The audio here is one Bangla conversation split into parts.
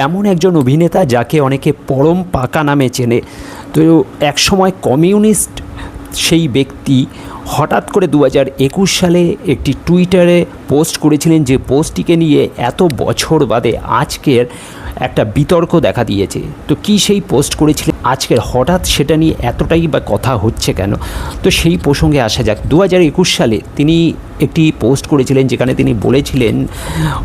এমন একজন অভিনেতা যাকে অনেকে পরম পাকা নামে চেনে। তো একসময় কমিউনিস্ট সেই ব্যক্তি হঠাৎ করে 2021 সালে একটি টুইটারে পোস্ট করেছিলেন, যে পোস্টটিকে নিয়ে এত বছর বাদে আজকের একটা বিতর্ক দেখা দিয়েছে। তো কি সেই পোস্ট করেছিলেন, আজকের হঠাৎ সেটা নিয়ে এতটাই বা কথা হচ্ছে কেন, তো সেই প্রসঙ্গে আসা যাক। 2021 সালে তিনি একটি পোস্ট করেছিলেন যেখানে তিনি বলেছিলেন,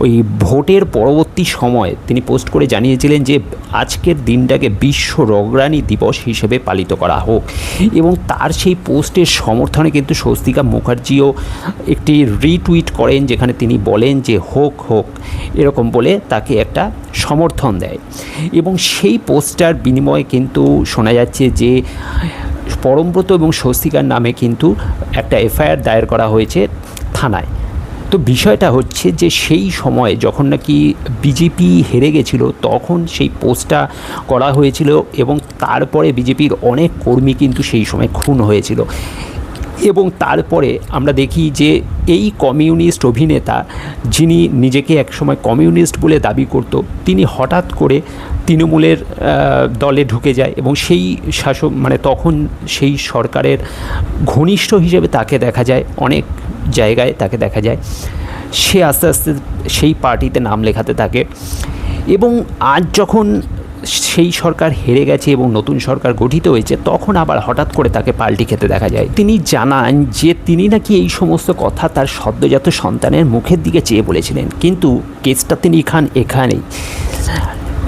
ওই ভোটের পরবর্তী সময় তিনি পোস্ট করে জানিয়েছিলেন যে আজকের দিনটাকে বিশ্ব রগরানি দিবস হিসেবে পালিত করা হোক, এবং তার সেই পোস্টের সমর্থনে কিন্তু স্বস্তিকা মুখার্জিও একটি রিটুইট করেন, যেখানে তিনি বলেন যে হোক হোক এরকম বলে তাকে একটা সমর্থন দেয়। এবং সেই পোস্টার বিনিময়ে কিন্তু শোনা যাচ্ছে যে পরমব্রত এবং স্বস্তিকার নামে কিন্তু একটা এফআইআর দায়ের করা হয়েছে থানায়। তো বিষয়টা হচ্ছে যে সেই সময় যখন নাকি বিজেপি হেরে গেছিল তখন সেই পোস্টটা করা হয়েছিল, এবং তারপরে বিজেপির অনেক কর্মী কিন্তু সেই সময় খুন হয়েছিল। এবং তারপরে আমরা দেখি যে এই কমিউনিস্ট অভিনেতা, যিনি নিজেকে একসময় কমিউনিস্ট বলে দাবি করত, তিনি হঠাৎ করে তৃণমূলের দলে ঢুকে যায়, এবং সেই শাসক তখন সেই সরকারের ঘনিষ্ঠ হিসেবে তাকে দেখা যায়, অনেক জায়গায় তাকে দেখা যায়। সে আস্তে আস্তে সেই পার্টিতে নাম লেখাতে থাকে, এবং আজ যখন সেই সরকার হেরে গেছে এবং নতুন সরকার গঠিত হয়েছে, তখন আবার হঠাৎ করে তাকে পাল্টি খেতে দেখা যায়। তিনি জানান যে তিনি নাকি এই সমস্ত কথা তার সদ্যজাত সন্তানের মুখের দিকে চেয়ে বলেছিলেন, কিন্তু কেসটা তিনি এখানেই।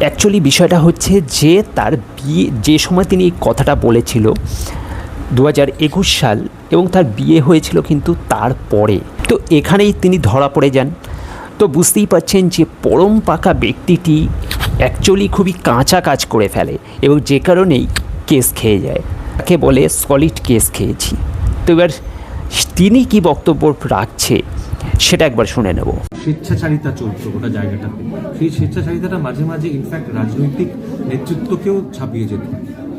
অ্যাকচুয়ালি বিষয়টা হচ্ছে যে তার বিয়ে, যে সময় তিনি এই কথাটা বলেছিল 2021 সাল, এবং তার বিয়ে হয়েছিল কিন্তু তারপরে। তো এখানেই তিনি ধরা পড়ে যান। তো বুঝতেই পারছেন যে পরম পাকা ব্যক্তিটি অ্যাকচুয়ালি খুবই কাঁচা কাজ করে ফেলে, এবং যে কারণেই কেস খেয়ে যায়। তাকে বলে সলিড কেস খেয়েছি। তো এবার তিনি কি বক্তব্য রাখছে সেটা একবার শুনে নেব। স্বেচ্ছাচারিতা চলতো গোটা জায়গাটাতে, সেই স্বেচ্ছাচারিতাটা মাঝে মাঝে ইনফ্যাক্ট রাজনৈতিক নেতৃত্বকেও ছাপিয়ে যেত।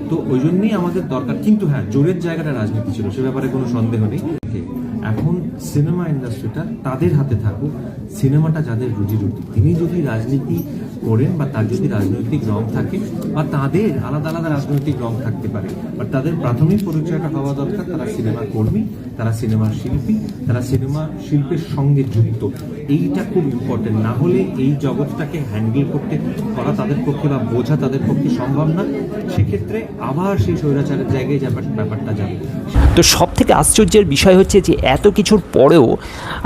তো ওই জন্যই আমাদের দরকার, কিন্তু হ্যাঁ জোরের জায়গাটা রাজনীতি ছিল, সে ব্যাপারে কোনো সন্দেহ নেই। এখন সিনেমা ইন্ডাস্ট্রিটা তাদের হাতে থাকুক, সিনেমাটা যাদের রুজি রুটি, তিনি যদি রাজনীতি করেন বা তার যদি রাজনৈতিক রং থাকে, বা তাদের আলাদা আলাদা রাজনৈতিক রং থাকতে পারে, বা তাদের প্রাথমিক পরিচয়টা হওয়া দরকার তারা সিনেমা কর্মী, তারা সিনেমার শিল্পী, তারা সিনেমা শিল্পের সঙ্গে যুক্ত। এইটা খুব ইম্পর্টেন্ট। না হলে এই জগৎটাকে হ্যান্ডেল করা তাদের পক্ষে বা বোঝা তাদের পক্ষে সম্ভব না। সেক্ষেত্রে আবার সেই স্বৈরাচারের জায়গায় ব্যাপারটা যাবে। তো সব থেকে আশ্চর্যের বিষয় হচ্ছে যে এত কিছুর পরেও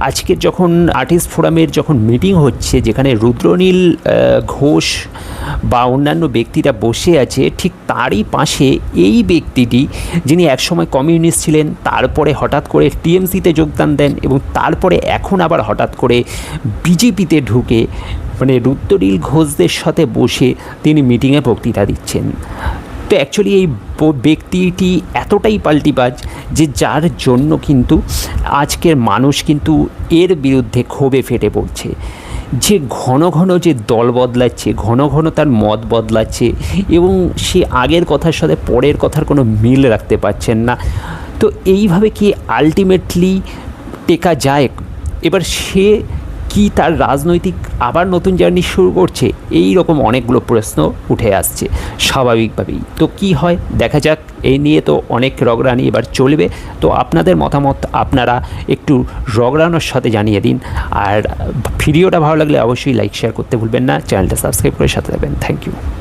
আজকের যখন আর্টিস্ট ফোরামের যখন মিটিং হচ্ছে, যেখানে রুদ্রনীল ঘোষ বা অন্যান্য ব্যক্তিরা বসে আছে, ঠিক তারই পাশে এই ব্যক্তিটি, যিনি একসময় কমিউনিস্ট ছিলেন, তারপরে হঠাৎ করে টিএমসিতে যোগদান দেন, এবং তারপরে এখন আবার হঠাৎ করে বিজেপিতে ঢুকে রুদ্রনীল ঘোষদের সাথে বসে তিনি মিটিংয়ে বক্তৃতা দিচ্ছেন। তো অ্যাকচুয়ালি এই ব্যক্তিটি এতটাই পাল্টিবাজ যে যার জন্য কিন্তু আজকের মানুষ কিন্তু এর বিরুদ্ধে ক্ষোভে ফেটে পড়ছে। যে ঘন ঘন যে দল বদলাচ্ছে, ঘন ঘন তার মত বদলাচ্ছে, এবং সে আগের কথার সাথে পরের কথার কোনো মিল রাখতে পারছেন না। তো এইভাবে কি আলটিমেটলি টেকা যায়? এবার সে কি তার রাজনৈতিক আবার নতুন জার্নি শুরু করছে? এই রকম অনেকগুলো প্রশ্ন উঠে আসছে স্বাভাবিকভাবেই। তো কি হয় দেখা যাক। এই নিয়ে তো অনেক রগরানি এবার চলবে। তো আপনাদের মতামত আপনারা একটু রগরানোর সাথে জানিয়ে দিন। আর ভিডিওটা ভালো লাগলে অবশ্যই লাইক শেয়ার করতে ভুলবেন না। চ্যানেলটা সাবস্ক্রাইব করে সাথে থাকবেন। Thank you.